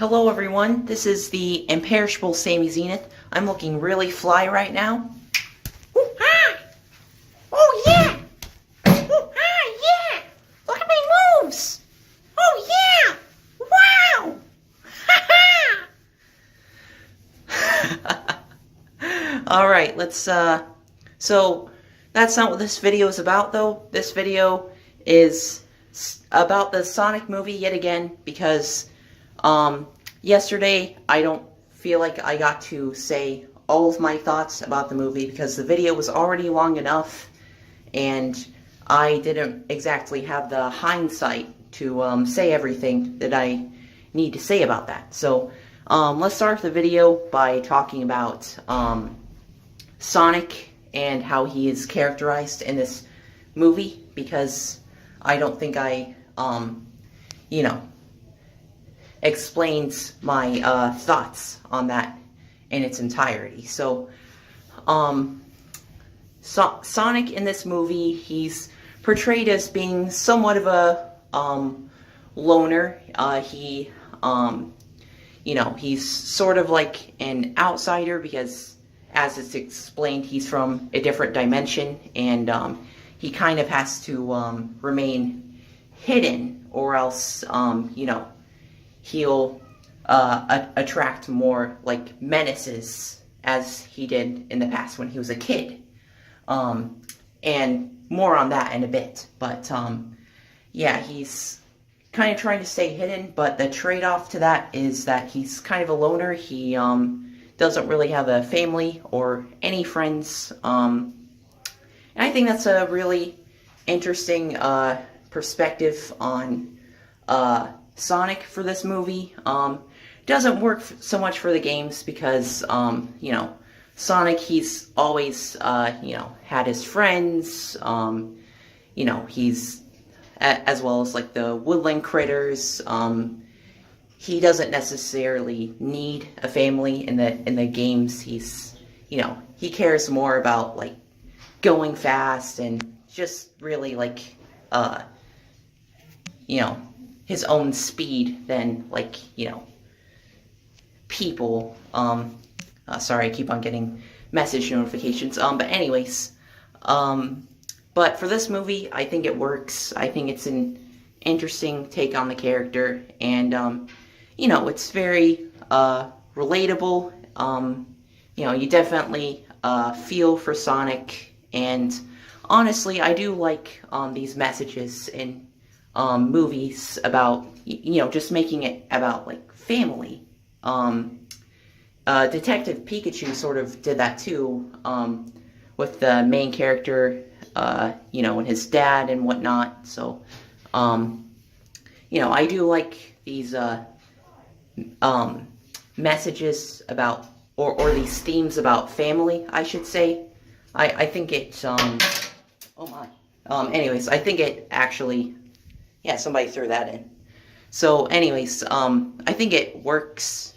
Hello everyone, this is the imperishable Sammy Zenith. I'm looking really fly right now. Ooh, hi! Oh yeah! Ooh, hi, yeah! Look at my moves! Oh yeah! Wow! Alright, so that's not what this video is about though. This video is about the Sonic movie yet again because yesterday I don't feel like I got to say all of my thoughts about the movie because the video was already long enough and I didn't exactly have the hindsight to say everything that I need to say about that. So let's start the video by talking about Sonic and how he is characterized in this movie because I don't think I, explains my thoughts on that in its entirety. So, Sonic in this movie, he's portrayed as being somewhat of a loner. He's sort of like an outsider because, as it's explained, he's from a different dimension, and he kind of has to remain hidden, or else, he'll attract more like menaces as he did in the past when he was a kid. And more on that in a bit. But yeah, he's kind of trying to stay hidden, but the trade-off to that is that he's kind of a loner. He doesn't really have a family or any friends. And I think that's a really interesting perspective on Sonic for this movie. Doesn't work so much for the games because, Sonic, he's always, had his friends, he's, as well as, like, the woodland critters. He doesn't necessarily need a family in the games. He's, he cares more about, like, going fast and just really, like, his own speed than, like, people. Sorry, I keep on getting message notifications. But anyways, but for this movie, I think it works. I think it's an interesting take on the character, and, it's very, relatable. You definitely, feel for Sonic, and honestly, I do like, these messages in, movies about, just making it about, like, family. Detective Pikachu sort of did that too, with the main character, and his dad and whatnot. So, I do like these, messages about, or these themes about family, I should say. I think it, oh my. Anyways, I think it actually, yeah, somebody threw that in. So, anyways, I think it works.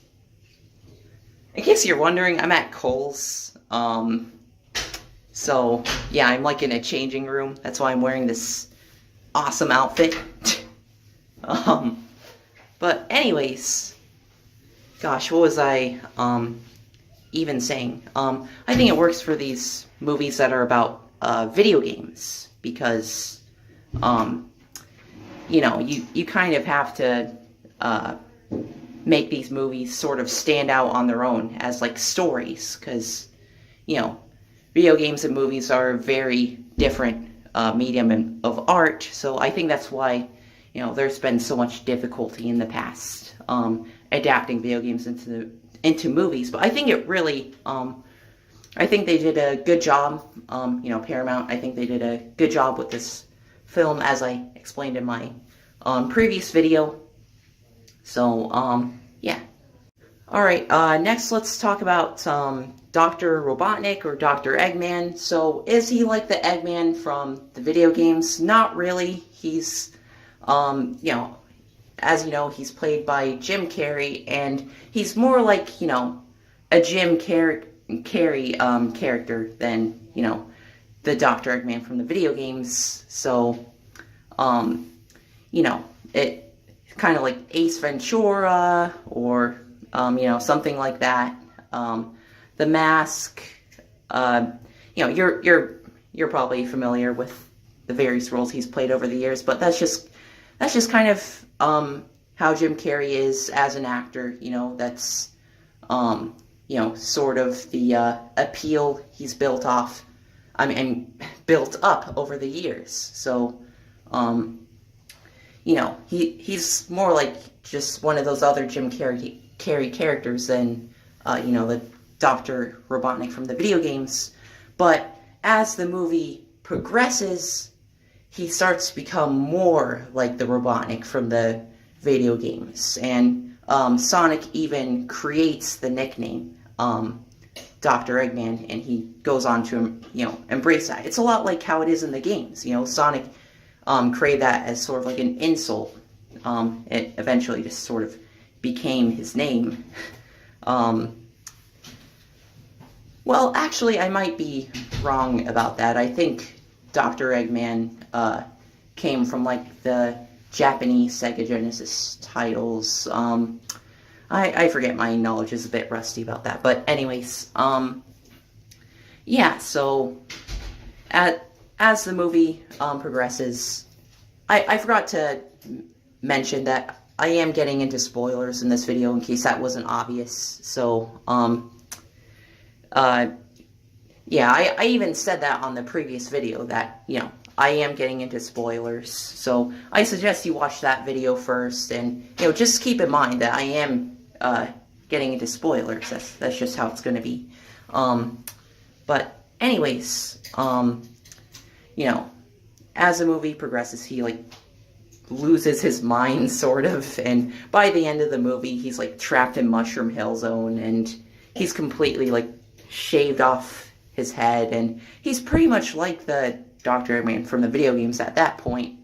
In case you're wondering, I'm at Kohl's. So, yeah, I'm like in a changing room. That's why I'm wearing this awesome outfit. But anyways, gosh, what was I, even saying? I think it works for these movies that are about, video games, because, you kind of have to, make these movies sort of stand out on their own as, like, stories, because, video games and movies are a very different medium of art, so I think that's why, there's been so much difficulty in the past adapting video games into movies. But I think it really, I think they did a good job, Paramount, I think they did a good job with this film, as I explained in my previous video. So, yeah. Alright, next let's talk about Dr. Robotnik, or Dr. Eggman. So, is he like the Eggman from the video games? Not really. He's, as you know, he's played by Jim Carrey, and he's more like, a Jim Carrey character than, the Dr. Eggman from the video games. So, it kind of like Ace Ventura or something like that. The Mask. You're probably familiar with the various roles he's played over the years, but that's just kind of how Jim Carrey is as an actor. That's sort of the appeal he's built up over the years. So, he's more like just one of those other Jim Carrey characters than, the Dr. Robotnik from the video games. But as the movie progresses, he starts to become more like the Robotnik from the video games. And Sonic even creates the nickname, Dr. Eggman, and he goes on to, embrace that. It's a lot like how it is in the games. Sonic created that as sort of like an insult. It eventually just sort of became his name. Well, actually, I might be wrong about that. I think Dr. Eggman came from, like, the Japanese Sega Genesis titles. I forget, my knowledge is a bit rusty about that. But anyways, yeah, so as the movie progresses, I forgot to mention that I am getting into spoilers in this video in case that wasn't obvious. So, yeah, I even said that on the previous video that, I am getting into spoilers. So I suggest you watch that video first and, just keep in mind that I am getting into spoilers. That's just how it's going to be. But anyways, as the movie progresses, he, like, loses his mind, sort of, and by the end of the movie, he's, like, trapped in Mushroom Hill Zone, and he's completely, like, shaved off his head, and he's pretty much like the Dr. Eggman from the video games at that point.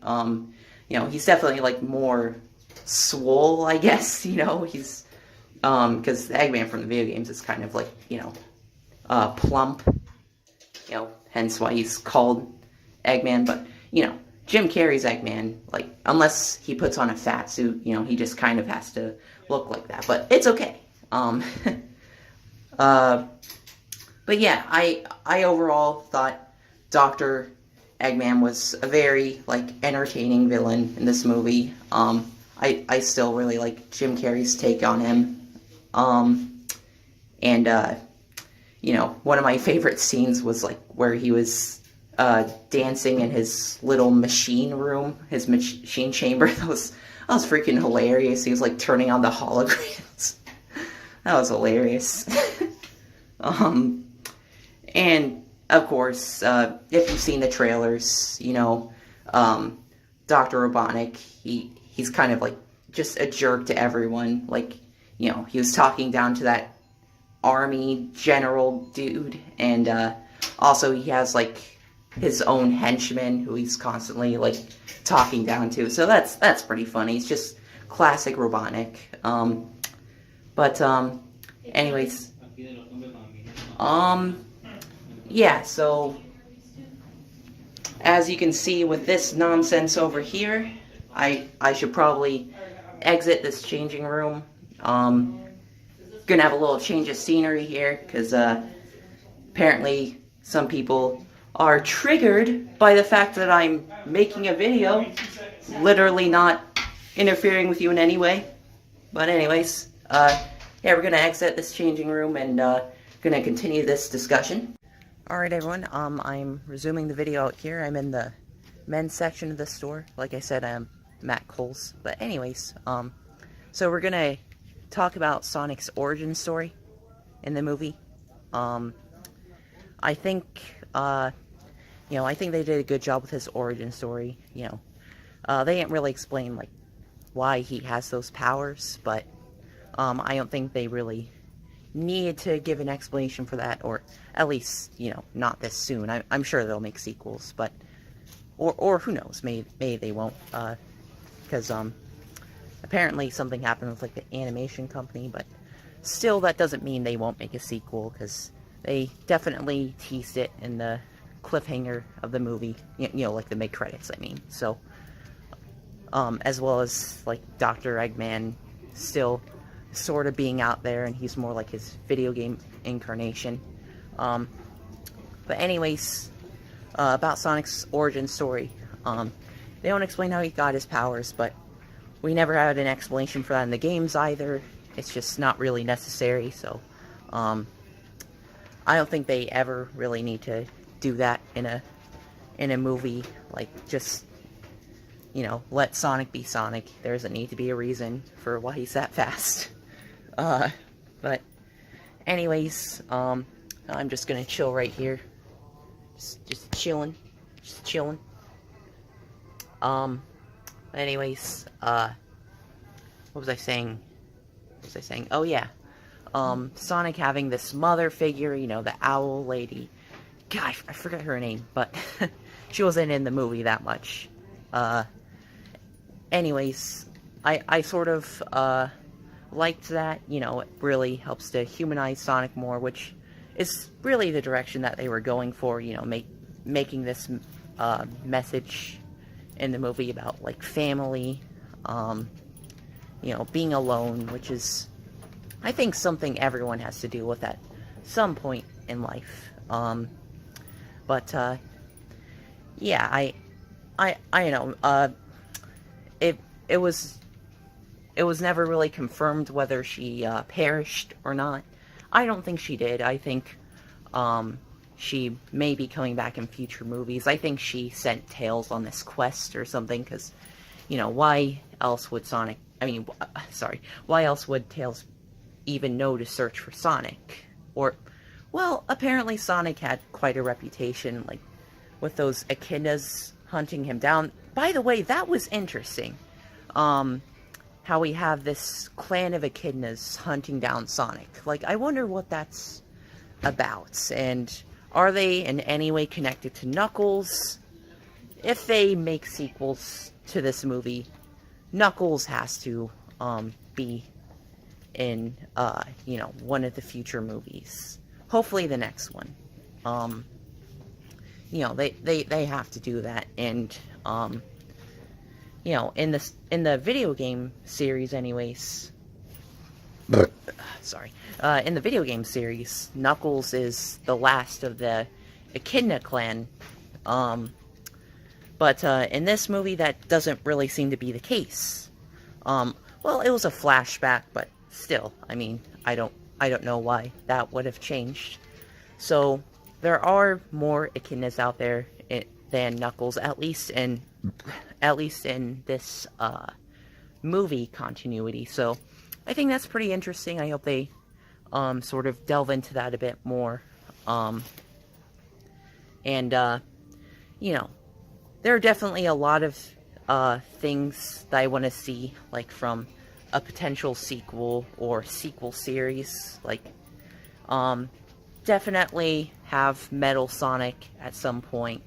He's definitely, like, more swole, I guess, he's, because the Eggman from the video games is kind of, like, plump, hence why he's called Eggman, but, Jim Carrey's Eggman, like, unless he puts on a fat suit, he just kind of has to look like that, but it's okay. But yeah, I overall thought Dr. Eggman was a very, like, entertaining villain in this movie. I still really like Jim Carrey's take on him. And one of my favorite scenes was, like, where he was dancing in his little machine room, his machine chamber. That was freaking hilarious. He was, like, turning on the holograms. That was hilarious. And, of course, if you've seen the trailers, Dr. Robotnik, he's kind of, like, just a jerk to everyone. Like, he was talking down to that army general dude, and, also he has, like, his own henchman who he's constantly, like, talking down to. So that's pretty funny. It's just classic Robotnik. But, anyways, yeah, so, as you can see with this nonsense over here, I should probably exit this changing room. Gonna have a little change of scenery here, because, apparently some people are triggered by the fact that I'm making a video, literally not interfering with you in any way. But anyways, yeah, we're gonna exit this changing room and, gonna continue this discussion. Alright everyone, I'm resuming the video out here. I'm in the men's section of the store. Like I said, I'm at Kohl's. But anyways, so we're gonna talk about Sonic's origin story in the movie. I think, I think they did a good job with his origin story. They didn't really explain, like, why he has those powers, but, I don't think they really needed to give an explanation for that, or at least, not this soon. I'm sure they'll make sequels, but, or who knows, maybe they won't, because, apparently something happened with, like, the animation company, but still, that doesn't mean they won't make a sequel, because they definitely teased it in the cliffhanger of the movie, like the mid-credits, I mean. So, as well as like Dr. Eggman still sort of being out there, and he's more like his video game incarnation. But anyways, about Sonic's origin story. They don't explain how he got his powers, but we never had an explanation for that in the games either. It's just not really necessary, so I don't think they ever really need to do that in a movie. Like, just, you know, let Sonic be Sonic. There doesn't need to be a reason for why he's that fast. But anyways, I'm just gonna chill right here. Just chilling. Just chilling. Anyways, what was I saying? What was I saying? Oh, yeah. Sonic having this mother figure, you know, the owl lady. God, I forgot her name, but she wasn't in the movie that much. Anyways, I sort of, liked that. You know, it really helps to humanize Sonic more, which is really the direction that they were going for, you know, making this, message in the movie about, like, family, you know, being alone, which is, I think, something everyone has to deal with at some point in life. But yeah, I know, it was never really confirmed whether she, perished or not. I don't think she did. I think, she may be coming back in future movies. I think she sent Tails on this quest or something, because, you know, why else would why else would Tails even know to search for Sonic? Or, well, apparently Sonic had quite a reputation, like, with those echidnas hunting him down. By the way, that was interesting. How we have this clan of echidnas hunting down Sonic. Like, I wonder what that's about, and are they in any way connected to Knuckles? If they make sequels to this movie, Knuckles has to, be in, you know, one of the future movies. Hopefully the next one. You know, they have to do that, and, you know, in the video game series anyways, sorry, in the video game series, Knuckles is the last of the Echidna clan, but in this movie that doesn't really seem to be the case. Well, it was a flashback, but still, I mean, I don't know why that would have changed. So there are more echidnas out there than Knuckles, at least in this movie continuity. So I think that's pretty interesting. I hope they sort of delve into that a bit more. And you know, there are definitely a lot of things that I want to see, like, from a potential sequel or sequel series. Like, definitely have Metal Sonic at some point.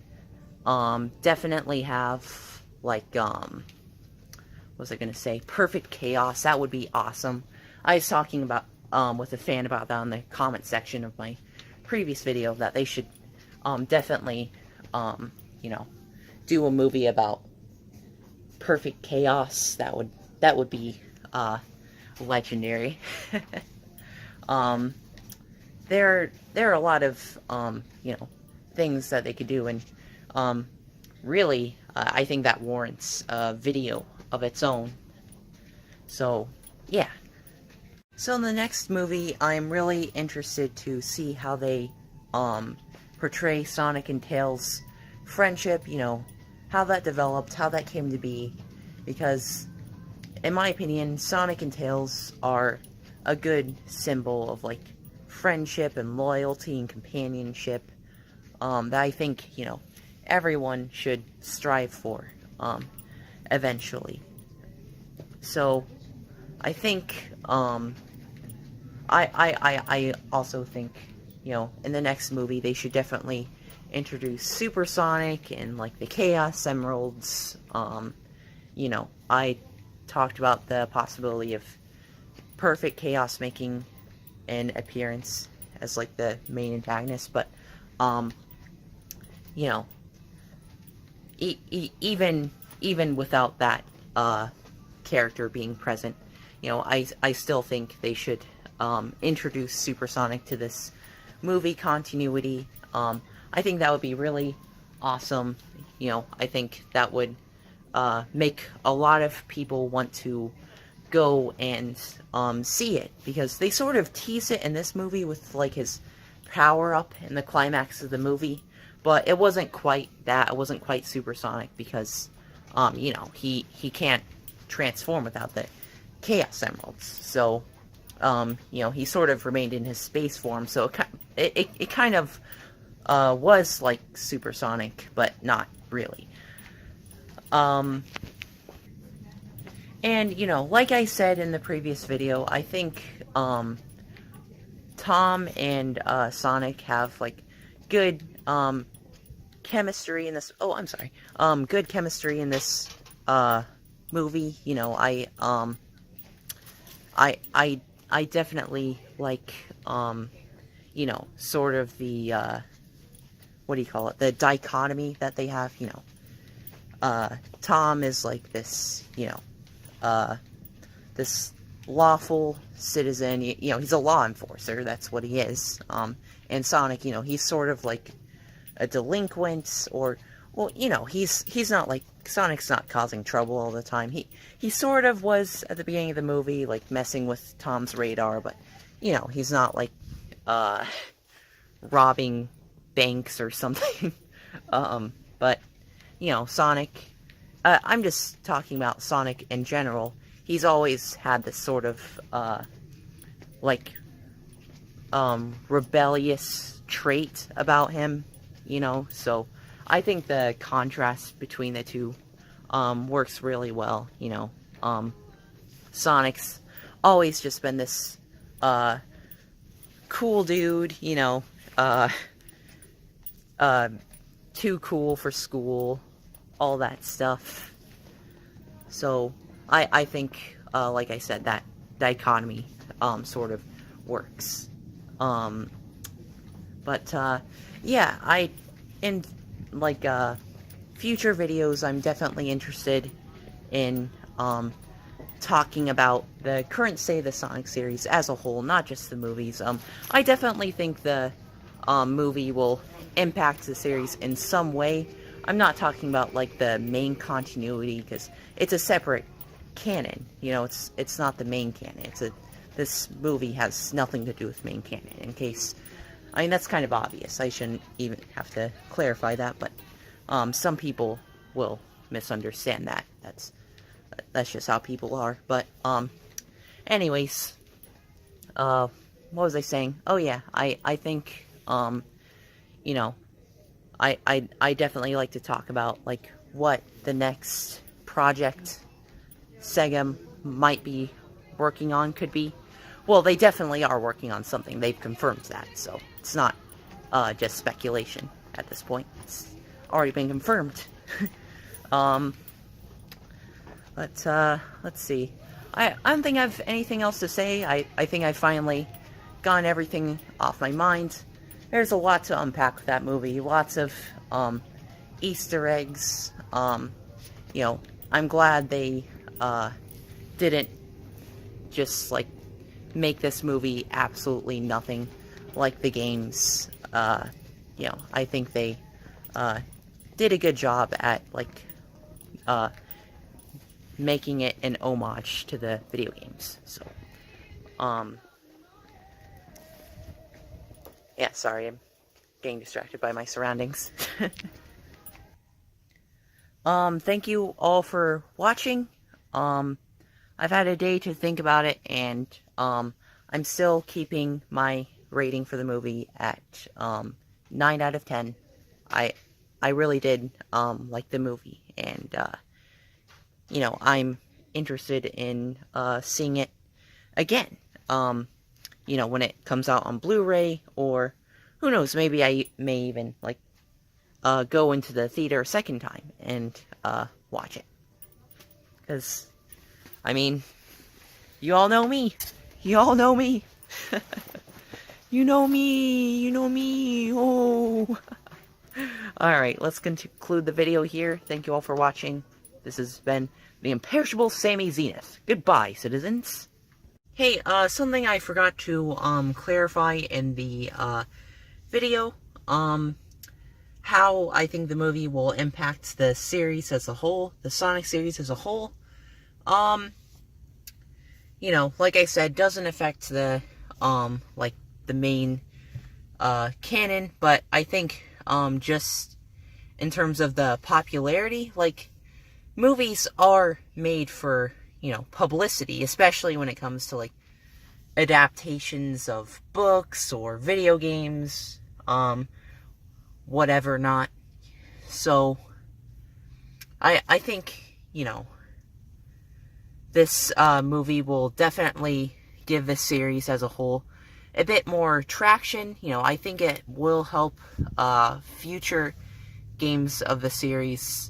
Definitely have, like, what was I gonna say? Perfect Chaos. That would be awesome. I was talking about, with a fan about that in the comment section of my previous video, that they should, definitely, you know, do a movie about Perfect Chaos. That would be, legendary. There are a lot of, you know, things that they could do, and, really, I think that warrants a video of its own. So, yeah. So in the next movie, I'm really interested to see how they, portray Sonic and Tails' friendship, you know, how that developed, how that came to be, because, in my opinion, Sonic and Tails are a good symbol of, like, friendship and loyalty and companionship, that I think, you know, everyone should strive for, eventually. So, I think, I also think, you know, in the next movie, they should definitely introduce Super Sonic and, like, the Chaos Emeralds. You know, I talked about the possibility of Perfect Chaos making an appearance as, like, the main antagonist, but, you know, even without that, character being present. You know, I still think they should introduce Supersonic to this movie continuity. I think that would be really awesome. You know, I think that would make a lot of people want to go and see it, because they sort of tease it in this movie with like his power up in the climax of the movie, but it wasn't quite that. It wasn't quite supersonic because you know, he can't transform without the Chaos Emeralds. So you know, he sort of remained in his space form, so it kind of was like supersonic, but not really. And, you know, like I said in the previous video, I think, Tom and, Sonic have, like, good, chemistry in this, oh, I'm sorry, good chemistry in this, movie. You know, I definitely like, you know, sort of the, what do you call it, the dichotomy that they have, you know. Tom is like this, you know, this lawful citizen, you know, he's a law enforcer, that's what he is. And Sonic, you know, he's sort of like a delinquent, or, well, you know, he's not like, Sonic's not causing trouble all the time. He sort of was at the beginning of the movie, like, messing with Tom's radar, but, you know, he's not like, robbing banks or something. But, you know, Sonic, I'm just talking about Sonic in general. He's always had this sort of, like, rebellious trait about him, you know, so I think the contrast between the two, works really well, you know. Sonic's always just been this, cool dude, you know, too cool for school, all that stuff. So, I think, like I said, that dichotomy, sort of works. But, yeah, in, like, future videos, I'm definitely interested in, talking about the current state of the Sonic series as a whole, not just the movies. I definitely think the, movie will impact the series in some way. I'm not talking about, like, the main continuity, because it's a separate canon. You know, it's not the main canon. This movie has nothing to do with main canon, in case... I mean, that's kind of obvious. I shouldn't even have to clarify that, but, some people will misunderstand that. That's just how people are. But, anyways, what was I saying? Oh, yeah, I think, you know, I definitely like to talk about, like, what the next project Sega might be working on could be. Well, they definitely are working on something. They've confirmed that, so it's not just speculation at this point. It's already been confirmed. But, let's see. I don't think I have anything else to say. I think I finally gotten everything off my mind. There's a lot to unpack with that movie. Lots of, Easter eggs. You know, I'm glad they, didn't just, like, make this movie absolutely nothing like the games. You know, I think they, did a good job at, like, making it an homage to the video games. So, yeah, sorry, I'm getting distracted by my surroundings. Thank you all for watching. I've had a day to think about it, and, I'm still keeping my rating for the movie at, 9 out of 10. I really did, like the movie, and, you know, I'm interested in, seeing it again. You know, when it comes out on Blu-ray, or, who knows, maybe I may even, like, go into the theater a second time and, watch it. Because, I mean, you all know me. You all know me. You know me. You know me. Oh. Alright, let's conclude the video here. Thank you all for watching. This has been the imperishable Sammy Zenith. Goodbye, citizens. Hey, something I forgot to, clarify in the, video, how I think the movie will impact the series as a whole, the Sonic series as a whole. You know, like I said, doesn't affect the, like, the main, canon, but I think, just in terms of the popularity, like, movies are made for, you know, publicity, especially when it comes to, like, adaptations of books or video games, whatever not. So, I think, you know, this, movie will definitely give the series as a whole a bit more traction. You know, I think it will help, future games of the series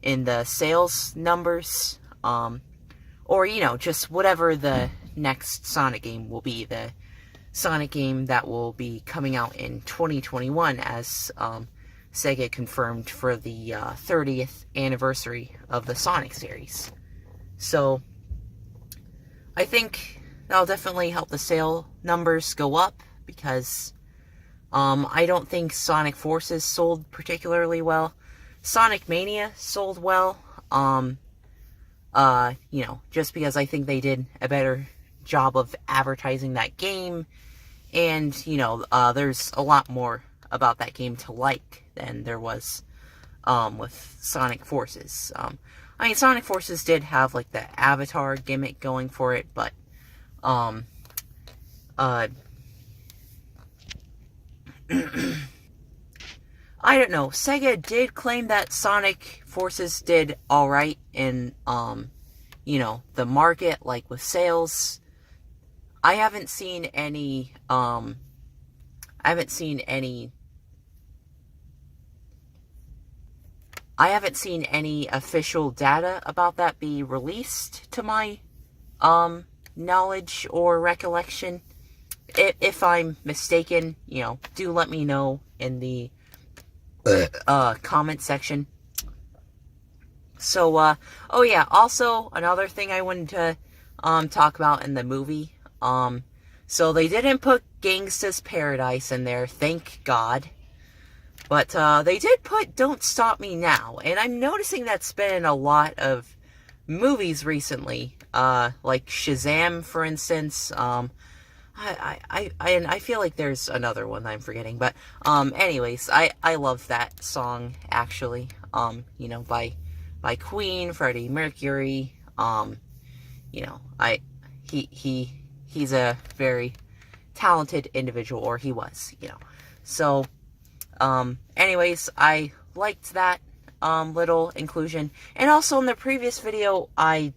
in the sales numbers, or, you know, just whatever the next Sonic game will be, the Sonic game that will be coming out in 2021, as, Sega confirmed for the, 30th anniversary of the Sonic series. So, I think that'll definitely help the sale numbers go up, because, I don't think Sonic Forces sold particularly well. Sonic Mania sold well, you know, just because I think they did a better job of advertising that game, and, you know, there's a lot more about that game to like than there was, with Sonic Forces. I mean, Sonic Forces did have, like, the Avatar gimmick going for it, but, I don't know. Sega did claim that Sonic Forces did alright in, you know, the market, like, with sales. I haven't seen any, official data about that be released to my, knowledge or recollection. If I'm mistaken, you know, do let me know in the, comment section. So, oh yeah, also, another thing I wanted to, talk about in the movie, so they didn't put Gangsta's Paradise in there, thank God. But, they did put Don't Stop Me Now, and I'm noticing that's been in a lot of movies recently, like Shazam, for instance. I feel like there's another one that I'm forgetting, but, anyways, I love that song, actually, you know, by Queen, Freddie Mercury, you know, he's a very talented individual, or he was, you know, so, anyways, I liked that, little inclusion, and also in the previous video, I,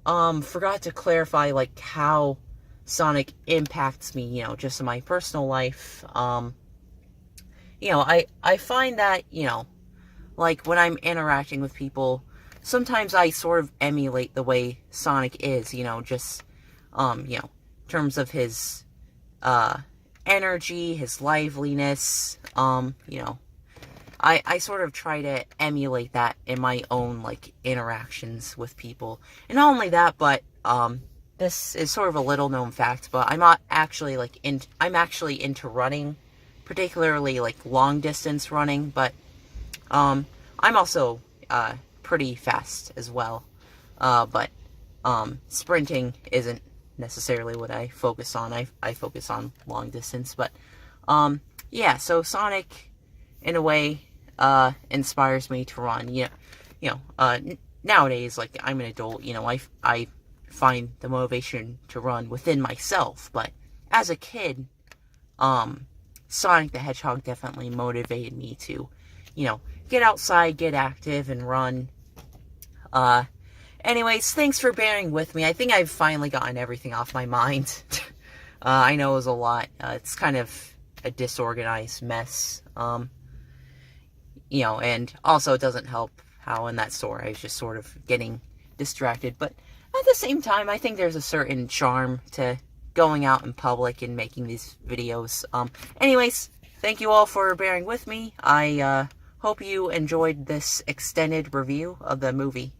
forgot to clarify, like, how Sonic impacts me, you know, just in my personal life. You know, I find that, you know, like, when I'm interacting with people, sometimes I sort of emulate the way Sonic is, you know, just, you know, in terms of his, energy, his liveliness, you know, I sort of try to emulate that in my own, like, interactions with people. And not only that, but, this is sort of a little known fact, but I'm not actually, like, I'm actually into running, particularly, like, long distance running, but, I'm also, pretty fast as well, but, sprinting isn't necessarily what I focus on. I focus on long distance, but, yeah, so Sonic, in a way, inspires me to run. You know, nowadays, like, I'm an adult, you know, I find the motivation to run within myself, but as a kid, Sonic the Hedgehog definitely motivated me to, you know, get outside, get active, and run. Anyways, thanks for bearing with me. I think I've finally gotten everything off my mind. I know it was a lot. It's kind of a disorganized mess. You know, and also it doesn't help how in that store I was just sort of getting distracted, but at the same time, I think there's a certain charm to going out in public and making these videos. Anyways, thank you all for bearing with me. I hope you enjoyed this extended review of the movie.